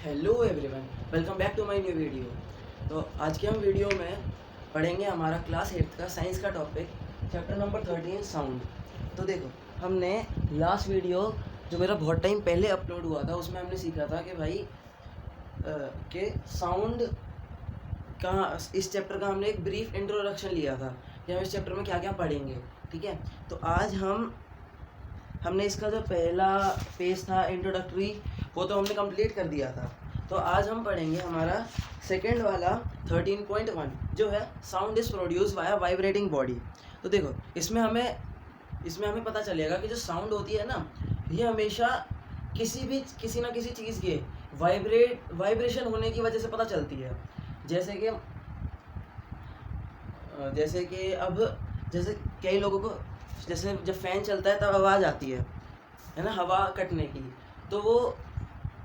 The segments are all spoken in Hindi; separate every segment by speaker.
Speaker 1: Hello everyone, welcome back to my new video. तो आज के हम वीडियो में पढ़ेंगे हमारा क्लास 8 का साइंस का टॉपिक चैप्टर नंबर 13 साउंड। तो देखो, हमने लास्ट वीडियो जो मेरा बहुत टाइम पहले अपलोड हुआ था उसमें हमने सीखा था कि भाई के साउंड का इस चैप्टर का हमने एक ब्रीफ इंट्रोडक्शन लिया था कि हम इस चैप्टर में क्या क्या पढ़ेंगे। ठीक है, तो आज हमने इसका जो पहला पेज था इंट्रोडक्टरी वो तो हमने कंप्लीट कर दिया था। तो आज हम पढ़ेंगे हमारा सेकंड वाला 13.1 जो है sound is produce bye vibrating body. तो देखो, इसमें हमें पता चलेगा कि जो साउंड होती है ना, ये हमेशा किसी ना किसी चीज़ के वाइब्रेशन होने की वजह से पता चलती है। जैसे कई लोगों को, जैसे जब फ़ैन चलता है तब आवाज़ आती है ना, हवा कटने की।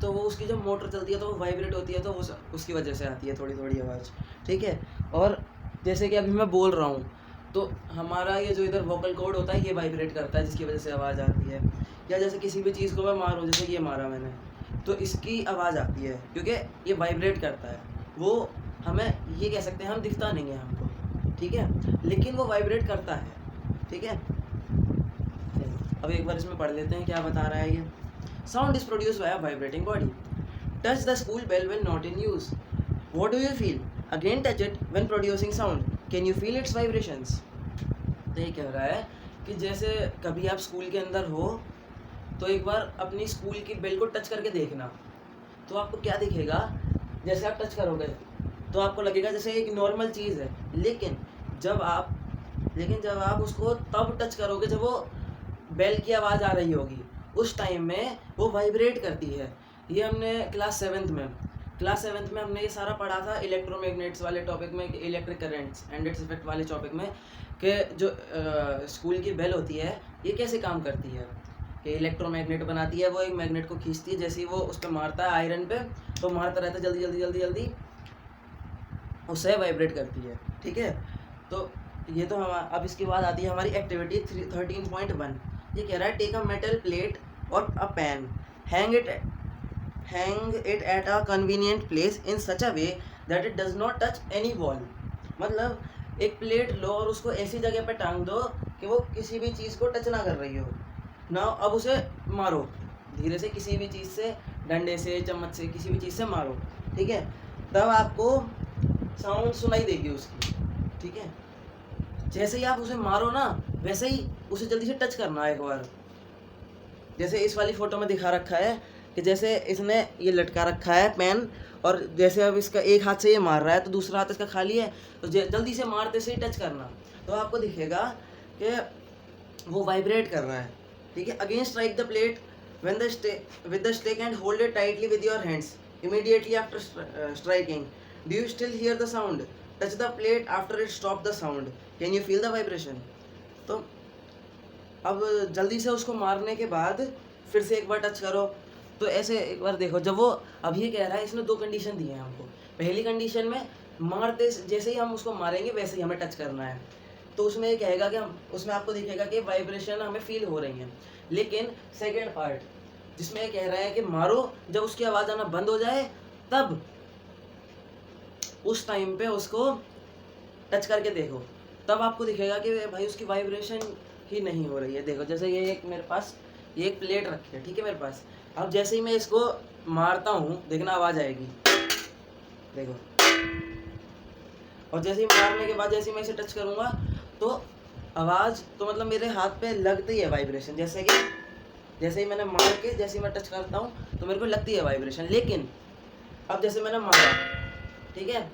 Speaker 1: तो वो उसकी जब मोटर चलती है तो वो वाइब्रेट होती है, तो उसकी वजह से आती है थोड़ी थोड़ी आवाज़। ठीक है, और जैसे कि अभी मैं बोल रहा हूँ तो हमारा ये जो इधर वोकल कॉर्ड होता है ये वाइब्रेट करता है, जिसकी वजह से आवाज़ आती है। या जैसे किसी भी चीज़ को मैं मारूँ, जैसे ये मारा मैंने, तो इसकी आवाज़ आती है क्योंकि ये वाइब्रेट करता है। वो हमें ये कह सकते हैं, हम दिखता नहीं है हमको, ठीक है, लेकिन वो वाइब्रेट करता है। ठीक है, अब एक बार इसमें पढ़ लेते हैं क्या बता रहा है ये। Sound is produce by a vibrating body. Touch the school bell when not in use. What do you feel? Again touch it when producing sound. Can you feel its vibrations? तो ये कह रहा है कि जैसे कभी आप स्कूल के अंदर हो तो एक बार अपनी स्कूल की बेल को टच करके देखना, तो आपको क्या दिखेगा। जैसे आप टच करोगे तो आपको लगेगा जैसे एक नॉर्मल चीज़ है, लेकिन जब आप उसको तब टच करोगे जब वो बेल की आवाज़ आ रही होगी, उस टाइम में वो वाइब्रेट करती है। ये हमने क्लास सेवन्थ में हमने ये सारा पढ़ा था इलेक्ट्रोमैग्नेट्स वाले टॉपिक में, electric currents and its effect वाले टॉपिक में, कि जो स्कूल की बेल होती है ये कैसे काम करती है। कि इलेक्ट्रोमैग्नेट बनाती है, वो एक मैग्नेट को खींचती है, जैसे ही वो उस पर मारता है आयरन पे, तो मारता रहता है जल्दी जल्दी जल्दी जल्दी, उससे वाइब्रेट करती है। ठीक है, तो ये तो हम अब इसके बाद आती है हमारी एक्टिविटी 13.1। ये कह रहा है टेक अ मेटल प्लेट और a pan, hang it at a convenient place in such a way that it does not touch any wall. मतलब एक प्लेट लो और उसको ऐसी जगह पे टांग दो कि वो किसी भी चीज़ को टच ना कर रही हो ना। अब उसे मारो धीरे से, किसी भी चीज़ से, डंडे से, चम्मच से, किसी भी चीज़ से मारो। ठीक है, तब आपको साउंड सुनाई देगी उसकी। ठीक है, जैसे ही आप उसे मारो ना, वैसे ही उसे जल्दी से टच करना एक बार। जैसे इस वाली फ़ोटो में दिखा रखा है कि जैसे इसने ये लटका रखा है पेन, और जैसे अब इसका एक हाथ से ये मार रहा है तो दूसरा हाथ इसका खाली है, तो जल्दी से मारते से ही टच करना, तो आपको दिखेगा कि वो वाइब्रेट कर रहा है। ठीक है, again strike the plate with the stick and hold it tightly with your hands immediately after striking. Do you still here the sound? Touch the plate after it stop the sound. Can you feel the vibration? तो अब जल्दी से उसको मारने के बाद फिर से एक बार टच करो, तो ऐसे एक बार देखो। जब वो अब ये कह रहा है, इसने दो कंडीशन दी है हमको। पहली कंडीशन में मारते जैसे ही हम उसको मारेंगे वैसे ही हमें टच करना है, तो उसमें ये कहेगा कि उसमें आपको दिखेगा कि वाइब्रेशन हमें फील हो रही है। लेकिन सेकेंड पार्ट जिसमें ये कह रहा है कि मारो, जब उसकी आवाज़ आना बंद हो जाए तब उस टाइम पे उसको टच करके देखो, तब आपको दिखेगा कि भाई उसकी वाइब्रेशन ही नहीं हो रही है। देखो, जैसे ये एक मेरे पास ये एक प्लेट रखी है, ठीक है मेरे पास। अब जैसे ही मैं इसको मारता हूँ, देखना आवाज़ आएगी, देखो। और जैसे ही मारने के बाद जैसे ही मैं इसे टच करूँगा तो आवाज़, तो मतलब मेरे हाथ पे लगती है वाइब्रेशन। जैसे ही मैंने मार के जैसे ही मैं टच करता हूँ तो मेरे को लगती है वाइब्रेशन। लेकिन अब जैसे मैंने मारा, ठीक है,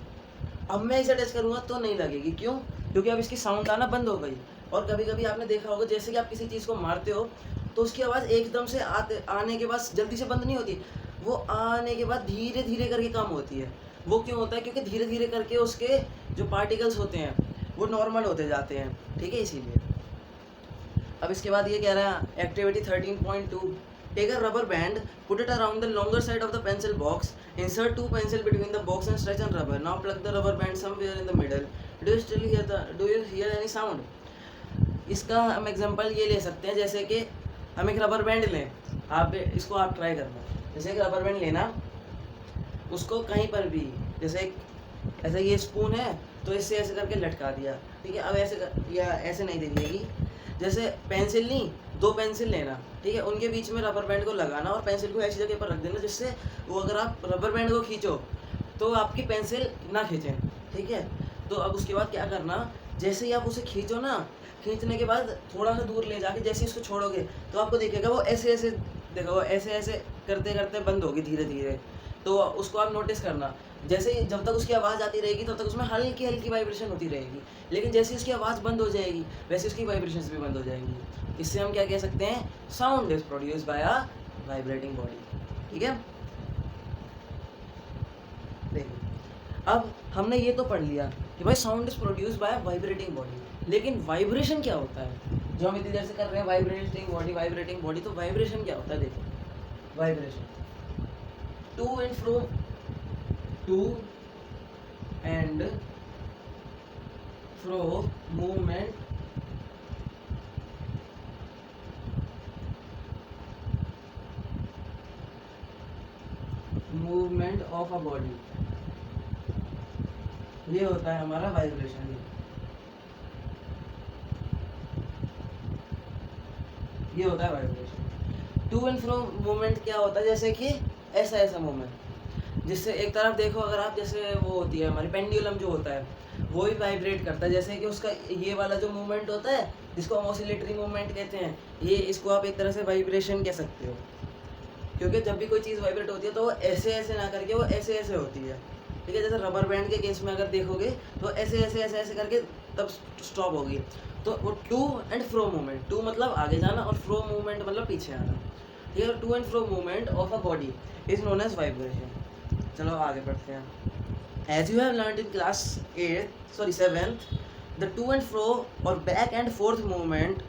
Speaker 1: अब मैं इसे टच करूँगा तो नहीं लगेगी। क्यों? क्योंकि अब इसकी साउंड आना बंद हो गई। और कभी कभी आपने देखा होगा, जैसे कि आप किसी चीज़ को मारते हो तो उसकी आवाज़ एकदम से आने के बाद जल्दी से बंद नहीं होती, वो आने के बाद धीरे धीरे करके कम होती है। वो क्यों होता है? क्योंकि धीरे धीरे करके उसके जो पार्टिकल्स होते हैं वो नॉर्मल होते जाते हैं। ठीक है, इसीलिए। अब इसके बाद ये कह रहा है activity 13.2। Take a rubber band, put it around the longer side of the pencil box, insert two pencil between the box and stretch on rubber. Now plug the rubber band somewhere in the middle. Do you hear any sound? इसका हम एग्जांपल ये ले सकते हैं, जैसे कि हम एक रबर बैंड लें, आप इसको आप ट्राई करना। जैसे एक रबर बैंड लेना, उसको कहीं पर भी, जैसे एक ऐसा ये स्पून है तो इससे ऐसे करके लटका दिया, ठीक है। अब ऐसे या ऐसे नहीं दिखेगी। जैसे पेंसिल नहीं, दो पेंसिल लेना, ठीक है, उनके बीच में रबर बैंड को लगाना और पेंसिल को ऐसी जगह पर रख देना जिससे वो अगर आप रबर बैंड को खींचो तो आपकी पेंसिल ना खींचे, ठीक है। तो अब उसके बाद क्या करना, जैसे ही आप उसे खींचो ना, खींचने के बाद थोड़ा सा दूर ले जाके जैसे ही उसको छोड़ोगे तो आपको दिखेगा वो ऐसे ऐसे, देखो वो ऐसे ऐसे करते करते बंद होगी धीरे धीरे। तो उसको आप नोटिस करना, जैसे ही जब तक उसकी आवाज़ आती रहेगी तब तक उसमें हल्की हल्की वाइब्रेशन होती रहेगी, लेकिन जैसे ही उसकी आवाज़ बंद हो जाएगी वैसे उसकी वाइब्रेशंस भी बंद हो जाएंगी। इससे हम क्या कह सकते हैं, sound is produce by a vibrating body, ठीक है। देखो अब हमने ये तो पढ़ लिया कि भाई sound is produce bye vibrating body, लेकिन वाइब्रेशन क्या होता है जो हम इतनी देर से कर रहे हैं, वाइब्रेटिंग बॉडी वाइब्रेटिंग बॉडी। तो वाइब्रेशन क्या होता है, देखो vibration to and fro, to and fro movement movement of a body, ये होता है हमारा वाइब्रेशन। ये होता है vibration. To and fro movement क्या होता है, जैसे कि ऐसा ऐसा मूवमेंट, जिससे एक तरफ देखो अगर आप, जैसे वो होती है हमारी पेंडुलम जो होता है वो भी वाइब्रेट करता है, जैसे कि उसका ये वाला जो मूवमेंट होता है जिसको हम ऑसिलेटरी मूवमेंट कहते हैं, ये इसको आप एक तरह से वाइब्रेशन कह सकते हो, क्योंकि जब भी कोई चीज़ वाइब्रेट होती है तो वो ऐसे ऐसे ना करके वो ऐसे ऐसे होती है, ठीक है। जैसे रबर बैंड के केस में अगर देखोगे तो ऐसे ऐसे ऐसे ऐसे करके तब स्टॉप होगी। तो वो to and fro movement, to मतलब आगे जाना और फ्रो मूवमेंट मतलब पीछे आना, ठीक है। To and fro movement of a body is known as vibration. चलो आगे बढ़ते हैं। As you have learned in class 7th, the to and fro और back and forth movement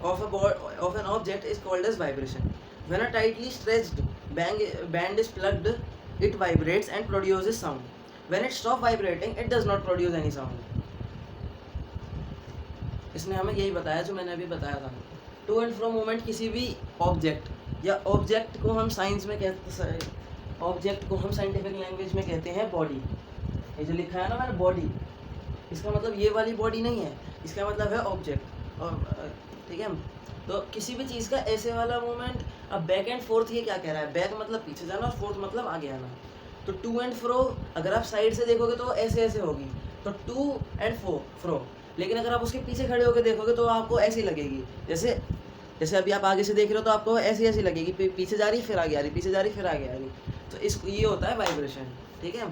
Speaker 1: of an object is called as vibration. When a tightly stretched band is plugged, it vibrates and produces sound. When it stops vibrating, it does not produce any sound. इसने हमें यही बताया जो मैंने अभी बताया था। टू एंड फ्रो मूवमेंट किसी भी ऑब्जेक्ट, या ऑब्जेक्ट को हम साइंस में कहते, ऑब्जेक्ट को हम साइंटिफिक लैंग्वेज में कहते हैं बॉडी। ये जो लिखा है ना मैंने बॉडी, इसका मतलब ये वाली बॉडी नहीं है, इसका मतलब है ऑब्जेक्ट, और ठीक है। तो किसी भी चीज़ का ऐसे वाला मूवमेंट। अब बैक एंड फोर्थ ये क्या कह रहा है, बैक मतलब पीछे जाना और फोर्थ मतलब आगे आना। तो टू एंड फ्रो अगर आप साइड से देखोगे तो ऐसे ऐसे होगी, तो टू एंड फ्रो। लेकिन अगर आप उसके पीछे खड़े होकर देखोगे तो आपको ऐसी लगेगी, जैसे जैसे अभी आप आगे से देख रहे हो तो आपको ऐसी ऐसी लगेगी, पीछे जा रही फिर आगे आ रही, पीछे जा रही फिर आगे आ रही। तो इस ये होता है वाइब्रेशन, ठीक है।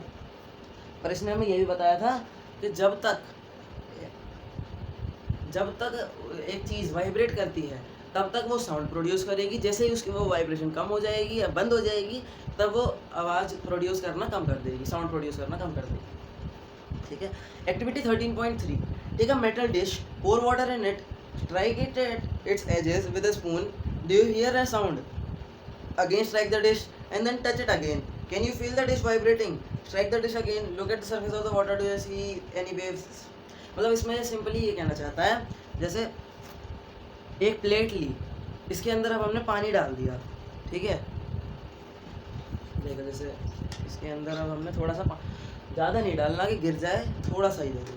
Speaker 1: पर इसने हमें ये भी बताया था कि जब तक एक चीज़ वाइब्रेट करती है तब तक वो साउंड प्रोड्यूस करेगी। जैसे ही उसकी वो वाइब्रेशन कम हो जाएगी या बंद हो जाएगी तब वो आवाज़ प्रोड्यूस करना कम कर देगी, साउंड प्रोड्यूस करना कम कर देगी, ठीक है। Activity 13.3, take a metal dish, pour water in it, strike it at its edges with a spoon, do you hear a sound? Again strike the dish and then touch it again. Can you feel the dish vibrating? Strike the dish again. Look at the surface of the water. Do you see any waves? मतलब इसमें सिंपली ये कहना चाहता है, जैसे एक प्लेट ली, इसके अंदर अब हमने पानी डाल दिया, ठीक है। देखो जैसे इसके अंदर अब हमने थोड़ा सा, ज़्यादा नहीं डालना कि गिर जाए, थोड़ा सा ही देखो,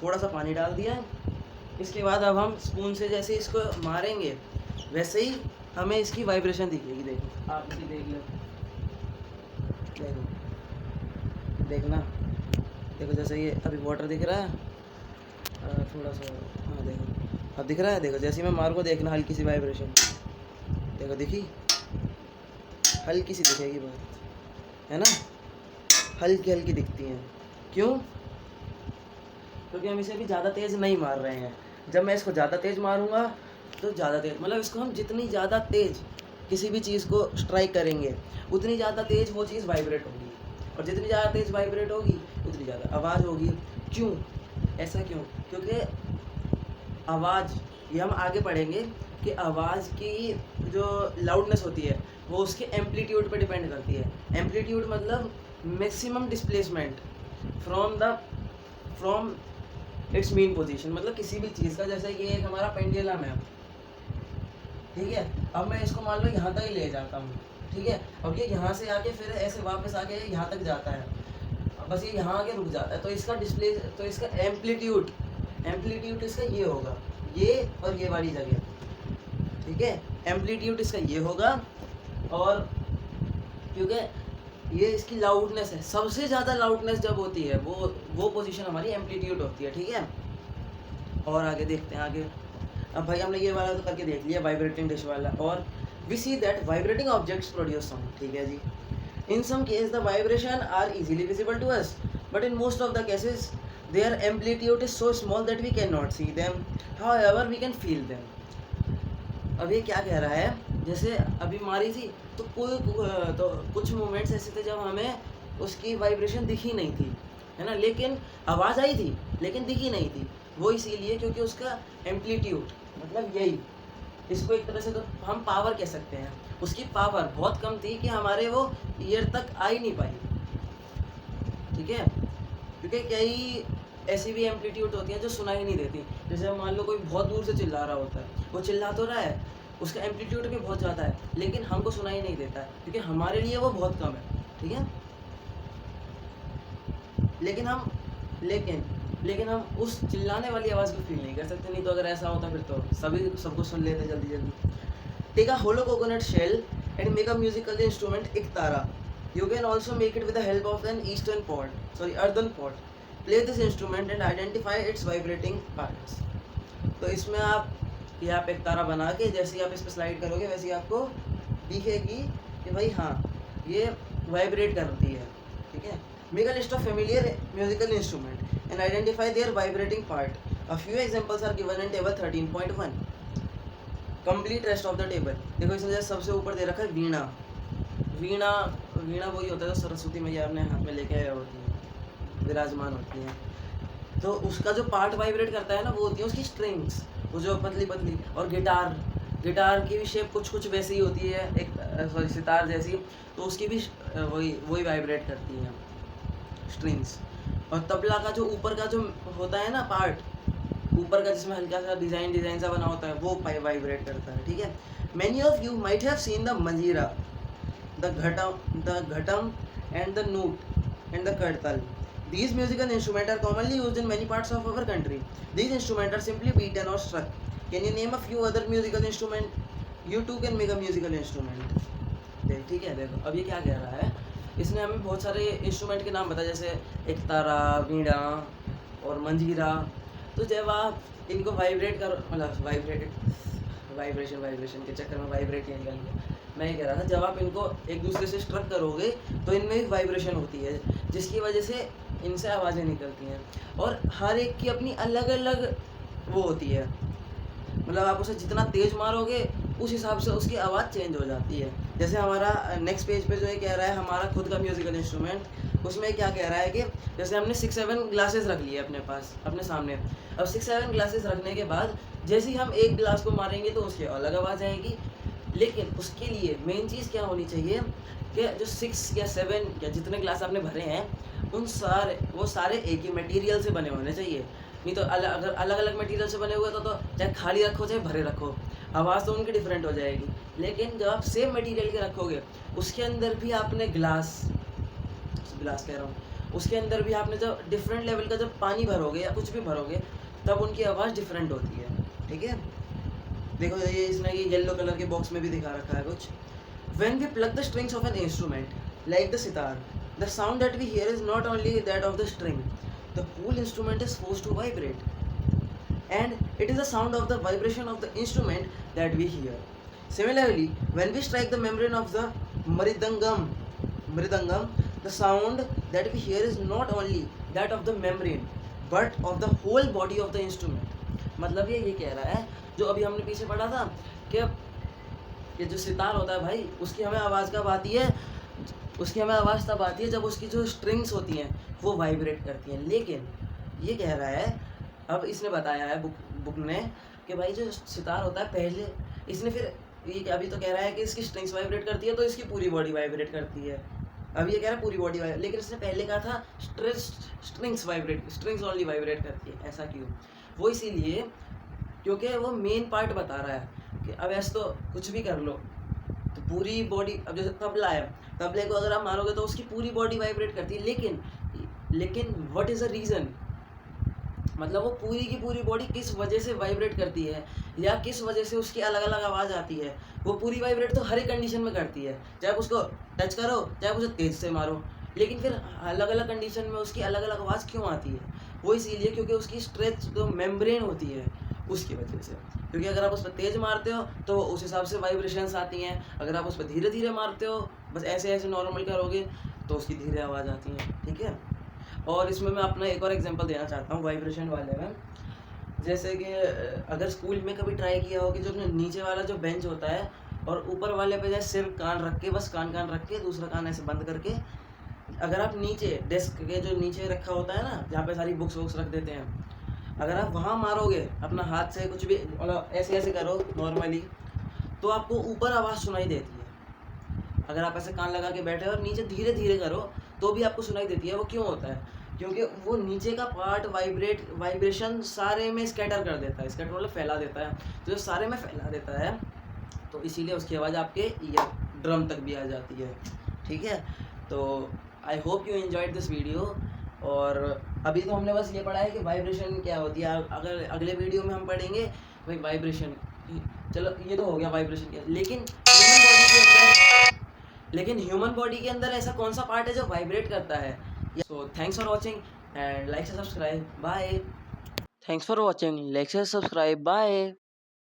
Speaker 1: थोड़ा सा पानी डाल दिया। इसके बाद अब हम स्पून से जैसे इसको मारेंगे वैसे ही हमें इसकी वाइब्रेशन दिखेगी। देखो आप इसे देख लो, देखो देखना, देखो जैसे ये अभी वाटर दिख रहा है थोड़ा सा, हाँ देखो अब दिख रहा है। देखो जैसे मैं मार को देखना, हल्की सी वाइब्रेशन, देखो दिखी, हल्की सी दिखेगी बात, है ना, हल्की हल्की दिखती हैं। क्यों? क्योंकि हम इसे भी ज़्यादा तेज़ नहीं मार रहे हैं। जब मैं इसको ज़्यादा तेज़ मारूंगा तो ज़्यादा तेज़, मतलब इसको हम जितनी ज़्यादा तेज़ किसी भी चीज़ को स्ट्राइक करेंगे उतनी ज़्यादा तेज़ वो चीज़ वाइब्रेट होगी, और जितनी ज़्यादा तेज़ वाइब्रेट होगी उतनी ज़्यादा आवाज़ होगी। क्यों ऐसा? क्यों? क्योंकि आवाज़, ये हम आगे पढ़ेंगे कि आवाज़ की जो लाउडनेस होती है वो उसके एम्पलीट्यूड पर डिपेंड करती है। एम्पलीट्यूड मतलब maximum displacement from its main position, मतलब किसी भी चीज़ का, जैसे ये हमारा पेंडुलम है, ठीक है। अब मैं इसको मान लो यहाँ तक ही ले जाता हूँ, ठीक है। अब ये यहाँ से आके फिर ऐसे वापस आके यहाँ तक जाता है, बस ये यहाँ आके रुक जाता है। तो इसका डिस्प्ले, तो इसका एम्पलीट्यूड इसका ये होगा, ये और ये वाली जगह, ठीक है। एम्पलीट्यूड इसका ये होगा, और क्योंकि ये इसकी लाउडनेस है, सबसे ज़्यादा लाउडनेस जब होती है वो पोजीशन हमारी एम्पलीट्यूड होती है, ठीक है। और आगे देखते हैं आगे। अब भाई हमने ये वाला तो करके देख लिया, वाइब्रेटिंग डिश वाला। और we see that vibrating objects produce sound, ठीक है जी। In some case the vibration are easily visible to us, but in most of the cases their amplitude is so small that we can not see them, however we can feel them. अब ये क्या कह रहा है, जैसे अभी मारी थी तो कुछ मोमेंट्स ऐसे थे जब हमें उसकी वाइब्रेशन दिखी नहीं थी, है ना, लेकिन आवाज़ आई थी लेकिन दिखी नहीं थी। वो इसीलिए क्योंकि उसका एम्पलीट्यूड, मतलब यही, इसको एक तरह से तो हम पावर कह सकते हैं, उसकी पावर बहुत कम थी कि हमारे वो ईयर तक आ ही नहीं पाई, ठीक है। क्योंकि कई ऐसी भी एम्पलीट्यूड होती है जो सुनाई नहीं देती। जैसे मान लो कोई बहुत दूर से चिल्ला रहा होता है, वो चिल्ला तो रहा है, उसका एम्पलीट्यूड भी बहुत ज़्यादा है, लेकिन हमको सुनाई नहीं देता है क्योंकि हमारे लिए वो बहुत कम है, ठीक है। लेकिन हम उस चिल्लाने वाली आवाज़ को फील नहीं कर सकते, नहीं तो अगर ऐसा होता फिर तो सबको सुन लेते जल्दी। Take a hollow coconut shell and make a musical instrument ektara. You can also make it with the help of an earthen pot. Play this instrument and identify its vibrating parts. तो इसमें आप इकतारा बना के जैसे ही आप इस पर स्लाइड करोगे वैसे ही आपको दिखेगी कि भाई हाँ ये वाइब्रेट करती है, ठीक है। Make a list of familiar musical instrument and identify their vibrating part. A few examples are given in table 13.1. Complete rest of the table. देखो इसमें सबसे ऊपर दे रखा है वीणा वही होता है जो सरस्वती मैया अपने हाथ में लेके होती है, विराजमान होती हैं। तो उसका जो पार्ट वाइब्रेट करता है ना, वो होती है उसकी स्ट्रिंग्स, वो जो पतली। और गिटार की भी शेप कुछ वैसी ही होती है, एक सितार जैसी, तो उसकी भी वही वाइब्रेट करती है स्ट्रिंग्स। और तबला का जो ऊपर का जो होता है ना पार्ट, ऊपर का जिसमें हल्का सा डिज़ाइन सा बना होता है, वो वाइब्रेट करता है, ठीक है। Many of you might have seen the मंजीरा, the ghatam and the nut and the kartal. These musical instruments are commonly used in many parts of our country. These instruments are simply beaten or struck. Can you name a few other musical instruments? You too can make a musical instrument. ठीक है, देखो अब ये क्या कह रहा है, इसने हमें बहुत सारे इंस्ट्रूमेंट के नाम बताए, जैसे इकतारा, वीणा और मंजीरा। तो जब आप इनको वाइब्रेट करो, मतलब वाइब्रेशन के चक्कर में वाइब्रेट नहीं निकल गया, मैं ये कह रहा था, जब आप इनको एक दूसरे से स्ट्रक करोगे तो इनमें भी वाइब्रेशन होती है, जिसकी वजह से इनसे आवाज़ें निकलती हैं। और हर एक की अपनी अलग अलग वो होती है, मतलब आप उसे जितना तेज़ मारोगे उस हिसाब से उसकी आवाज़ चेंज हो जाती है। जैसे हमारा नेक्स्ट पेज पे जो ये कह रहा है हमारा खुद का म्यूज़िकल इंस्ट्रूमेंट, उसमें क्या कह रहा है कि जैसे हमने 6-7 ग्लासेस रख लिए अपने पास, अपने सामने। अब 6-7 ग्लासेस रखने के बाद जैसे ही हम एक ग्लास को मारेंगे तो उसकी अलग आवाज़ आएगी, लेकिन उसके लिए मेन चीज़ क्या होनी चाहिए कि जो 6 या 7 या जितने ग्लास आपने भरे हैं वो सारे एक ही मटेरियल से बने होने चाहिए। नहीं तो अगर अलग अलग मटेरियल से बने हुए तो चाहे खाली रखो चाहे भरे रखो, आवाज़ तो उनकी डिफरेंट हो जाएगी। लेकिन जब आप सेम मटेरियल के रखोगे, उसके अंदर भी आपने ग्लास कह रहा हूँ, उसके अंदर भी आपने जब डिफरेंट लेवल का जब पानी भरोगे या कुछ भी भरोगे, तब उनकी आवाज़ डिफरेंट होती है, ठीक है। देखो ये इसने ये येलो कलर के बॉक्स में भी दिखा रखा है कुछ। When we pluck the strings of an instrument like the sitar, the sound that we hear is not only that of the string, the whole instrument is forced to vibrate, and it is the sound of the vibration of the instrument that we hear. Similarly, when we strike the membrane of the mridangam, the sound that we hear is not only that of the membrane but of the whole body of the instrument. मतलब ये कह रहा है, जो अभी हमने पीछे पढ़ा था कि ये जो सितार होता है भाई, उसकी हमें आवाज़ कब आती है, उसकी हमें आवाज़ तब आती है जब उसकी जो स्ट्रिंग्स होती हैं वो वाइब्रेट करती हैं। लेकिन ये कह रहा है, अब इसने बताया है बुक ने कि भाई जो सितार होता है पहले, इसने फिर ये अभी तो कह रहा है कि इसकी स्ट्रिंग्स वाइब्रेट करती है तो इसकी पूरी बॉडी वाइब्रेट करती है। अभी ये कह रहा है पूरी बॉडी वाइब्रेट, लेकिन इसने पहले कहा था स्ट्रिंग्स ओनली वाइब्रेट करती है। ऐसा क्यों? वो इसीलिए क्योंकि वो मेन पार्ट बता रहा है कि अब ऐसे तो कुछ भी कर लो, तो पूरी बॉडी, अब जैसे तबला है, तबले को अगर आप मारोगे तो उसकी पूरी बॉडी वाइब्रेट करती है, लेकिन व्हाट इज़ द रीज़न, मतलब वो पूरी की पूरी बॉडी किस वजह से वाइब्रेट करती है, या किस वजह से उसकी अलग अलग आवाज़ आती है। वो पूरी वाइब्रेट तो हर एक कंडीशन में करती है, चाहे आप उसको टच करो, चाहे आप उसे तेज़ से मारो, लेकिन फिर अलग अलग कंडीशन में उसकी अलग अलग आवाज़ क्यों आती है? वो इसीलिए क्योंकि उसकी स्ट्रेच जो मेम्ब्रेन होती है उसकी वजह से। क्योंकि अगर आप उस पर तेज़ मारते हो तो उस हिसाब से वाइब्रेशंस आती हैं, अगर आप उस पर धीरे धीरे मारते हो, बस ऐसे ऐसे नॉर्मल करोगे, तो उसकी धीरे आवाज़ आती है, ठीक है। और इसमें मैं अपना एक और एग्जांपल देना चाहता हूँ वाइब्रेशन वाले में। जैसे कि अगर स्कूल में कभी ट्राई किया हो कि जो नीचे वाला जो बेंच होता है और ऊपर वाले पे जैसे सिर कान रख के, बस कान कान रख के, दूसरा कान ऐसे बंद करके, अगर आप नीचे डेस्क के जो नीचे रखा होता है ना, जहाँ पे सारी बुक्स वुक्स रख देते हैं, अगर आप वहाँ मारोगे अपना हाथ से कुछ भी, मतलब ऐसे ऐसे करो नॉर्मली, तो आपको ऊपर आवाज़ सुनाई देती है। अगर आप ऐसे कान लगा के बैठे हो और नीचे धीरे धीरे करो तो भी आपको सुनाई देती है। वो क्यों होता है? क्योंकि वो नीचे का पार्ट वाइब्रेशन सारे में स्कैटर कर देता है, स्कैटर मतलब फैला देता है, तो जो सारे में फैला देता है, तो इसीलिए उसकी आवाज़ आपके ईयर ड्रम तक भी आ जाती है, ठीक है। तो I hope you enjoyed this video. और अभी तो हमने बस ये पढ़ा है कि वाइब्रेशन क्या होती है, अगर अगले वीडियो में हम पढ़ेंगे भाई वाइब्रेशन, चलो ये तो हो गया वाइब्रेशन क्या, लेकिन ह्यूमन बॉडी के अंदर ऐसा कौन सा पार्ट है जो वाइब्रेट करता है? So thanks for watching and like से subscribe, bye. Thanks for watching, like से सब्सक्राइब, बाय।